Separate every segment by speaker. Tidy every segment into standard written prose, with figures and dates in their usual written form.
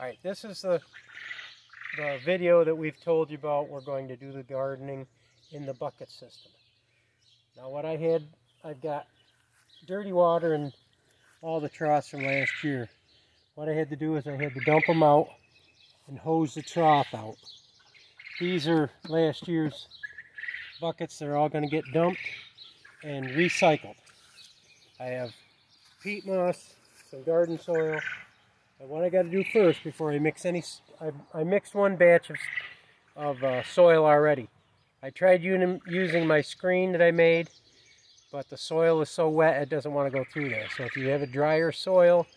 Speaker 1: Alright, this is the video that we've told you about. We're going to do the gardening in the bucket system. Now what I've got dirty water in all the troughs from last year. What I had to do is I had to dump them out and hose the trough out. These are last year's buckets. They're all going to get dumped and recycled. I have peat moss, some garden soil, and what I got to do first before I mix any, I mixed one batch of soil already. I tried using my screen that I made, but the soil is so wet it doesn't want to go through there. So if you have a drier soil,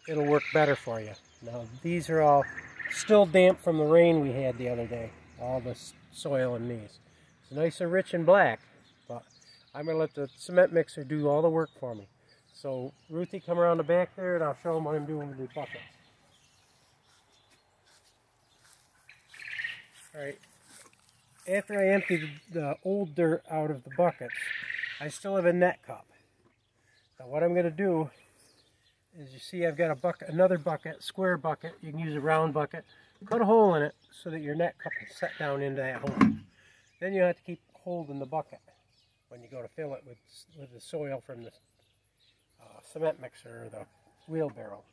Speaker 1: it'll work better for you. Now these are all still damp from the rain we had the other day, all the soil in these. It's nice and rich and black, but I'm going to let the cement mixer do all the work for me. So Ruthie, come around the back there and I'll show them what I'm doing with the buckets. Alright, after I emptied the old dirt out of the buckets, I still have a net cup. Now what I'm going to do is, you see I've got a bucket, another bucket, square bucket. You can use a round bucket. Cut a hole in it so that your net cup is set down into that hole. Then you have to keep holding the bucket when you go to fill it with the soil from the cement mixer or the wheelbarrow.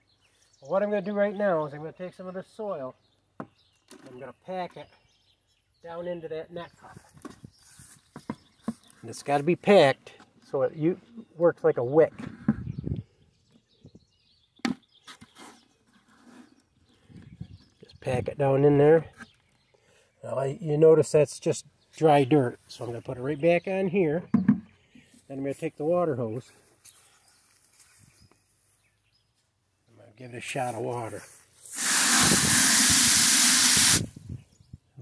Speaker 1: Well, what I'm going to do right now is I'm going to take some of this soil and I'm going to pack it down into that net cup. And it's got to be packed so it works like a wick. Just pack it down in there. Now you notice that's just dry dirt, so I'm going to put it right back on here. Then I'm going to take the water hose. I'm going to give it a shot of water.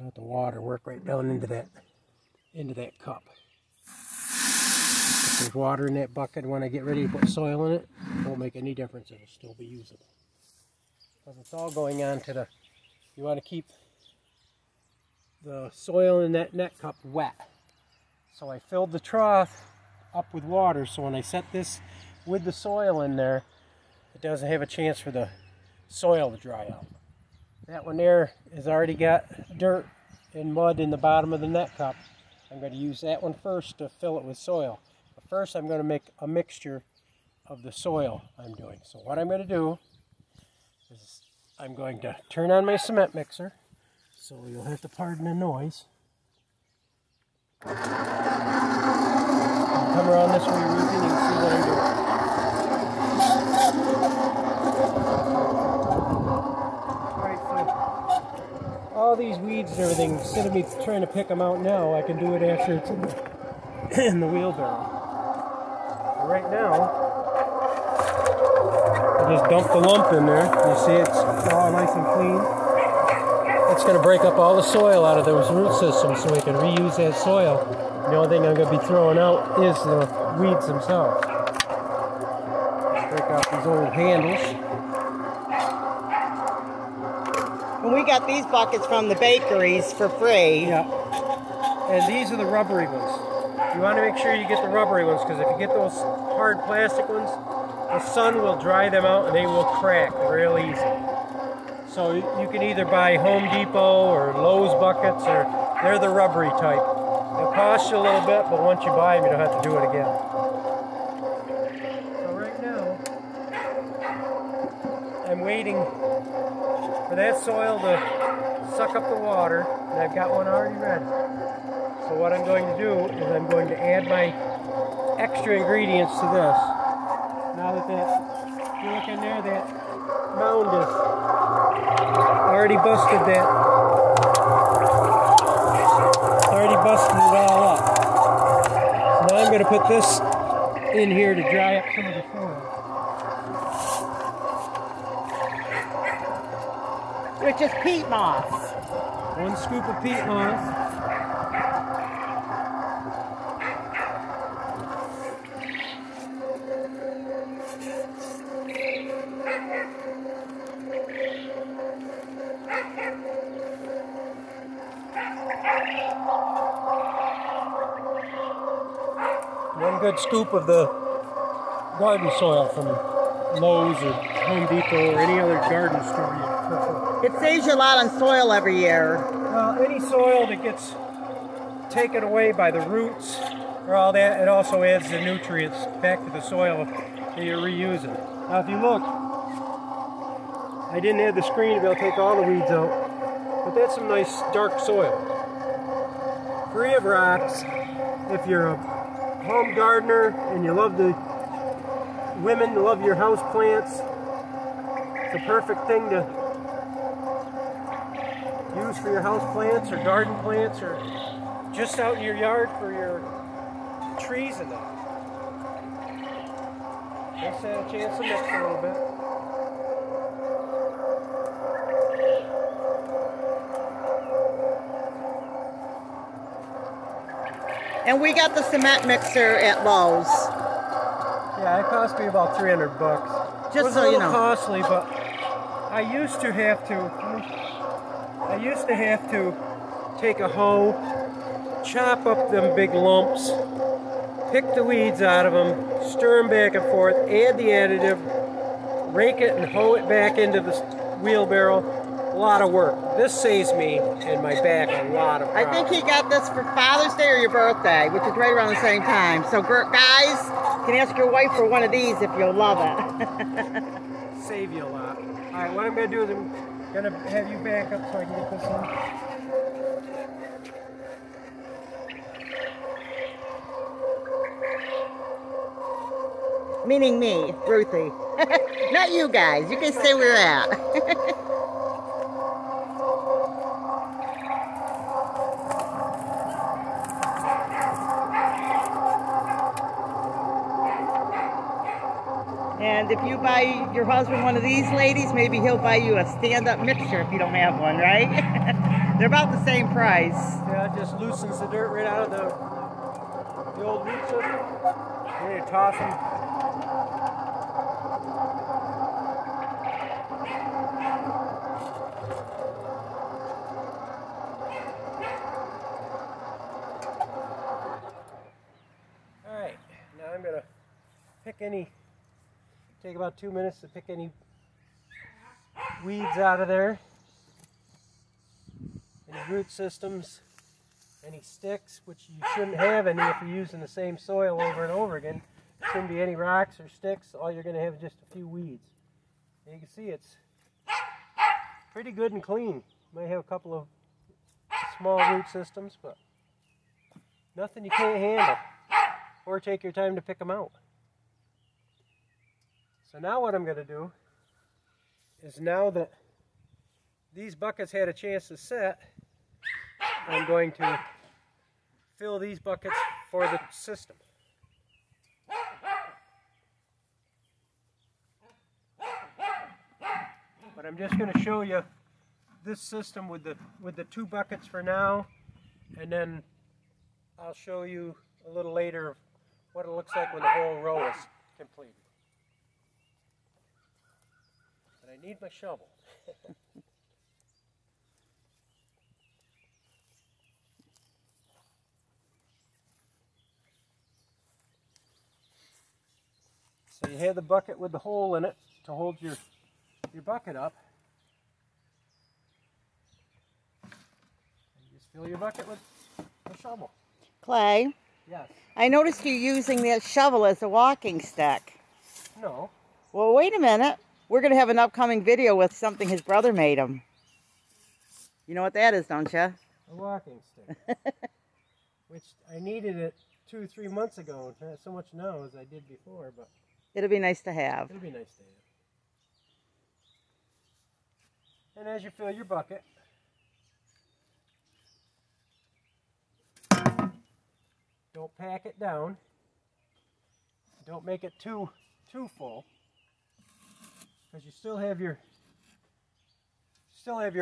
Speaker 1: Let the water work right down into that cup. If there's water in that bucket when I get ready to put soil in it, it won't make any difference. It'll still be usable. Because it's all going on to you want to keep the soil in that net cup wet. So I filled the trough up with water, so when I set this with the soil in there, it doesn't have a chance for the soil to dry out. That one there has already got dirt and mud in the bottom of the net cup. I'm going to use that one first to fill it with soil. But first I'm going to make a mixture of the soil I'm doing. So what I'm going to do is I'm going to turn on my cement mixer, so you'll have to pardon the noise. I'll come around this way, Ruthie, and you can see what I'm doing. All these weeds and everything, instead of me trying to pick them out now, I can do it after it's in the wheelbarrow. But right now, I just dump the lump in there. You see it's all nice and clean. It's going to break up all the soil out of those root systems so we can reuse that soil. The only thing I'm going to be throwing out is the weeds themselves. Break out these old handles.
Speaker 2: And we got these buckets from the bakeries for free.
Speaker 1: Yeah. And these are the rubbery ones. You want to make sure you get the rubbery ones, because if you get those hard plastic ones, the sun will dry them out and they will crack real easy. So you can either buy Home Depot or Lowe's buckets, or they're the rubbery type. They'll cost you a little bit, but once you buy them, you don't have to do it again. So right now, I'm waiting for that soil to suck up the water, and I've got one already ready. So what I'm going to do is I'm going to add my extra ingredients to this. Now that if you look in there, that mound is already busted it all up. So now I'm going to put this in here to dry up some of the soil.
Speaker 2: Which is peat moss.
Speaker 1: 1 scoop of peat moss. One good scoop of the garden soil from Lowe's or Home Depot or any other garden store you prefer.
Speaker 2: It saves you a lot on soil every year.
Speaker 1: Well, any soil that gets taken away by the roots or all that, it also adds the nutrients back to the soil that you're reusing. Now if you look, I didn't have the screen to be able to take all the weeds out, but that's some nice dark soil. Free of rocks. If you're a home gardener and you love the women, love your house plants, it's a perfect thing to use for your house plants or garden plants or just out in your yard for your trees and that. Just had a chance to mix a little bit.
Speaker 2: And we got the cement mixer at Lowe's.
Speaker 1: Yeah, it cost me about 300 bucks.
Speaker 2: Just so you know.
Speaker 1: It was a little costly, but I used to have to take a hoe, chop up them big lumps, pick the weeds out of them, stir them back and forth, add the additive, rake it and hoe it back into the wheelbarrow. A lot of work. This saves me and my back a lot of problems.
Speaker 2: I think he got this for Father's Day or your birthday, which is right around the same time. So guys, you can ask your wife for one of these if you'll love it.
Speaker 1: Save you a lot. Alright, what I'm going to do is I'm going to have you back up so I can get this in.
Speaker 2: Meaning me, Ruthie. Not you guys. You can stay where you're at. And if you buy your husband one of these ladies, maybe he'll buy you a stand-up mixture if you don't have one, right? They're about the same price.
Speaker 1: Yeah, it just loosens the dirt right out of the old root system. You need to toss them. Alright, now I'm going to pick take about 2 minutes to pick any weeds out of there. Any root systems, any sticks, which you shouldn't have any if you're using the same soil over and over again. There shouldn't be any rocks or sticks. All you're going to have is just a few weeds. And you can see it's pretty good and clean. Might have a couple of small root systems, but nothing you can't handle or take your time to pick them out. So now what I'm going to do is, now that these buckets had a chance to set, I'm going to fill these buckets for the system. But I'm just going to show you this system with the 2 buckets for now, and then I'll show you a little later what it looks like when the whole row is completed. But I need my shovel. So you have the bucket with the hole in it to hold your bucket up. And you just fill your bucket with a shovel.
Speaker 2: Clay,
Speaker 1: Yes.
Speaker 2: I noticed you using that shovel as a walking stick.
Speaker 1: No.
Speaker 2: Well, wait a minute. We're going to have an upcoming video with something his brother made him. You know what that is, don't you?
Speaker 1: A walking stick. Which I needed it 2 or 3 months ago. Not so much now as I did before, but
Speaker 2: It'll be nice to have.
Speaker 1: it'll be nice to have. And as you fill your bucket, don't pack it down. Don't make it too full, because you still have your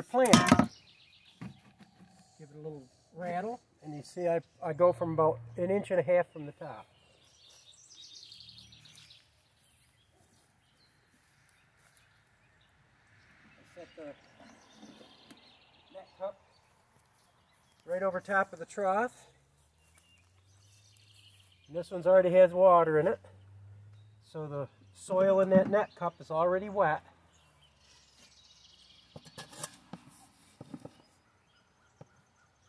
Speaker 1: plant. Give it a little rattle, and you see I go from about 1.5 inches from the top. I set the net cup right over top of the trough. And this one's already has water in it, so the soil in that net cup is already wet.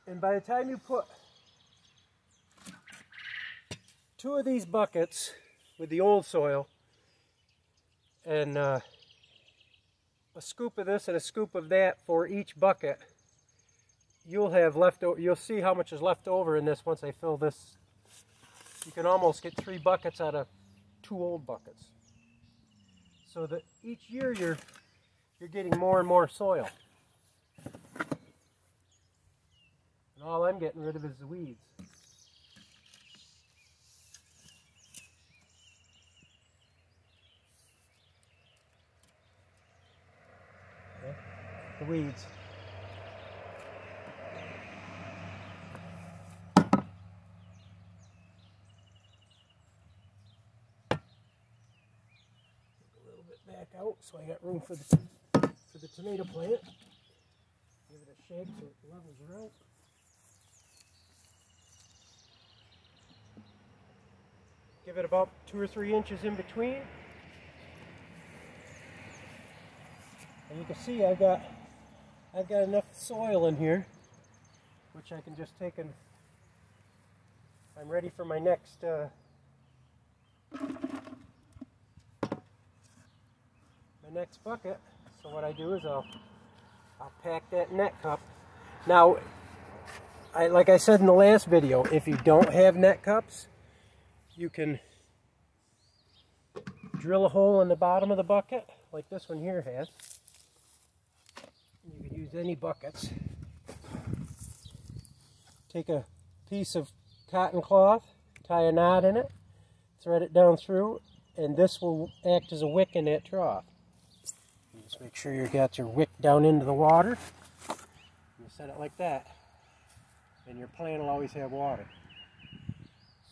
Speaker 1: And by the time you put 2 of these buckets with the old soil and a scoop of this and a scoop of that for each bucket, you'll have left over. You'll see how much is left over in this once I fill this. You can almost get 3 buckets out of 2 old buckets. So that each year you're getting more and more soil. And all I'm getting rid of is the weeds. Okay. The weeds. Back out so I got room for the tomato plant. Give it a shake so it levels her out. Give it about 2 or 3 inches in between. And you can see I've got enough soil in here, which I can just take and I'm ready for my next bucket. So what I do is I'll pack that net cup. Now, like I said in the last video, if you don't have net cups, you can drill a hole in the bottom of the bucket, like this one here has. You can use any buckets. Take a piece of cotton cloth, tie a knot in it, thread it down through, and this will act as a wick in that trough. Just make sure you got your wick down into the water. You set it like that, and your plant will always have water.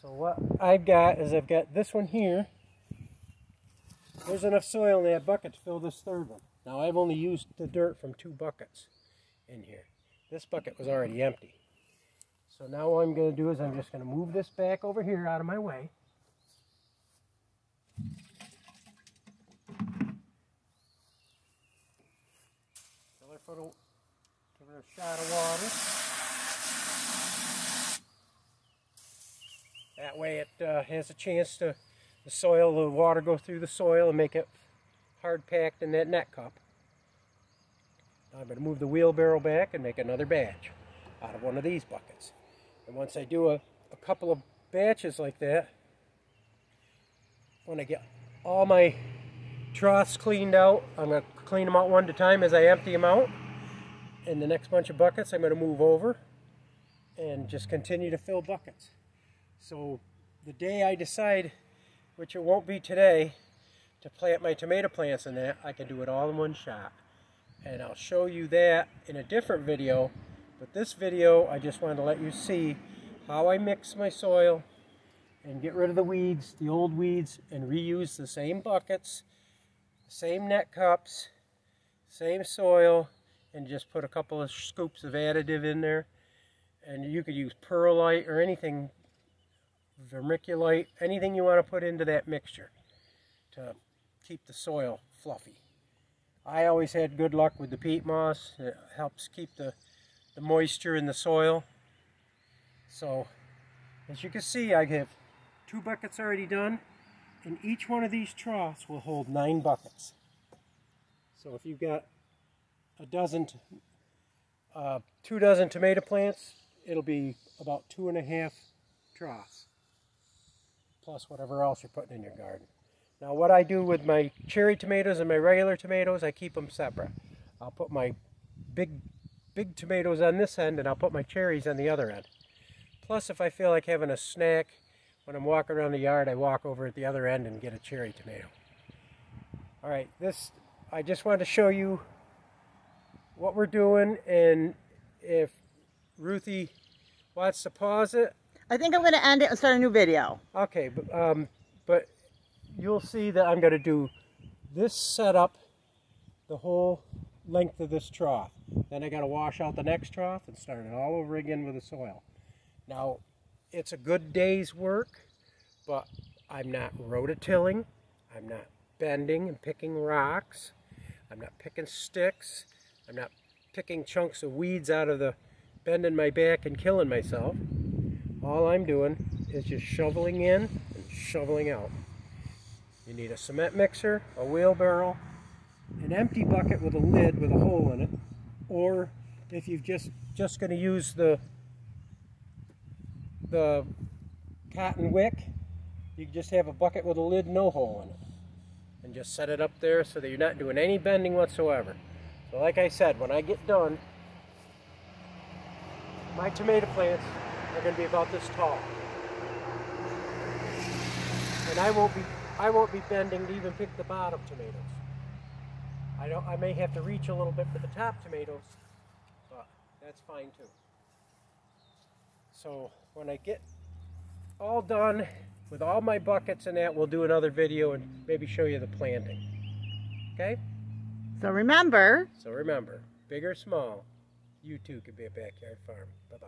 Speaker 1: So what I've got is I've got this one here. There's enough soil in that bucket to fill this 3rd one. Now I've only used the dirt from 2 buckets in here. This bucket was already empty. So now what I'm going to do is I'm just going to move this back over here out of my way. Give her a shot of water. That way it has a chance to, the water go through the soil and make it hard packed in that net cup. Now I'm going to move the wheelbarrow back and make another batch out of one of these buckets. And once I do a couple of batches like that, when I get all my troughs cleaned out, I'm going to clean them out one at a time as I empty them out. And the next bunch of buckets I'm going to move over and just continue to fill buckets. So the day I decide, which it won't be today, to plant my tomato plants in that, I can do it all in one shot. And I'll show you that in a different video. But this video, I just wanted to let you see how I mix my soil and get rid of the weeds, the old weeds, and reuse the same buckets, same net cups, same soil, and just put a couple of scoops of additive in there. And you could use perlite or anything, vermiculite, anything you want to put into that mixture to keep the soil fluffy. I always had good luck with the peat moss. It helps keep the moisture in the soil. So as you can see, I have 2 buckets already done, and each one of these troughs will hold 9 buckets. So if you've got 2 dozen tomato plants, it'll be about 2.5 troughs, plus whatever else you're putting in your garden. Now what I do with my cherry tomatoes and my regular tomatoes, I keep them separate. I'll put my big tomatoes on this end, and I'll put my cherries on the other end. Plus, if I feel like having a snack when I'm walking around the yard, I walk over at the other end and get a cherry tomato. Alright, I just wanted to show you what we're doing, and if Ruthie wants to pause it.
Speaker 2: I think I'm going to end it and start a new video.
Speaker 1: Okay, but you'll see that I'm going to do this setup the whole length of this trough. Then I got to wash out the next trough and start it all over again with the soil. Now, it's a good day's work, but I'm not rototilling. I'm not bending and picking rocks. I'm not picking sticks. I'm not picking chunks of weeds out of the bending my back and killing myself. All I'm doing is just shoveling in and shoveling out. You need a cement mixer, a wheelbarrow, an empty bucket with a lid with a hole in it, or if you're just going to use the cotton wick, you can just have a bucket with a lid, no hole in it, and just set it up there so that you're not doing any bending whatsoever. So like I said, when I get done, my tomato plants are going to be about this tall, and I won't be bending to even pick the bottom tomatoes. I may have to reach a little bit for the top tomatoes, but that's fine too. So when I get all done with all my buckets and that, we'll do another video and maybe show you the planting. Okay?
Speaker 2: So remember,
Speaker 1: big or small, you too could be a backyard farm. Bye-bye.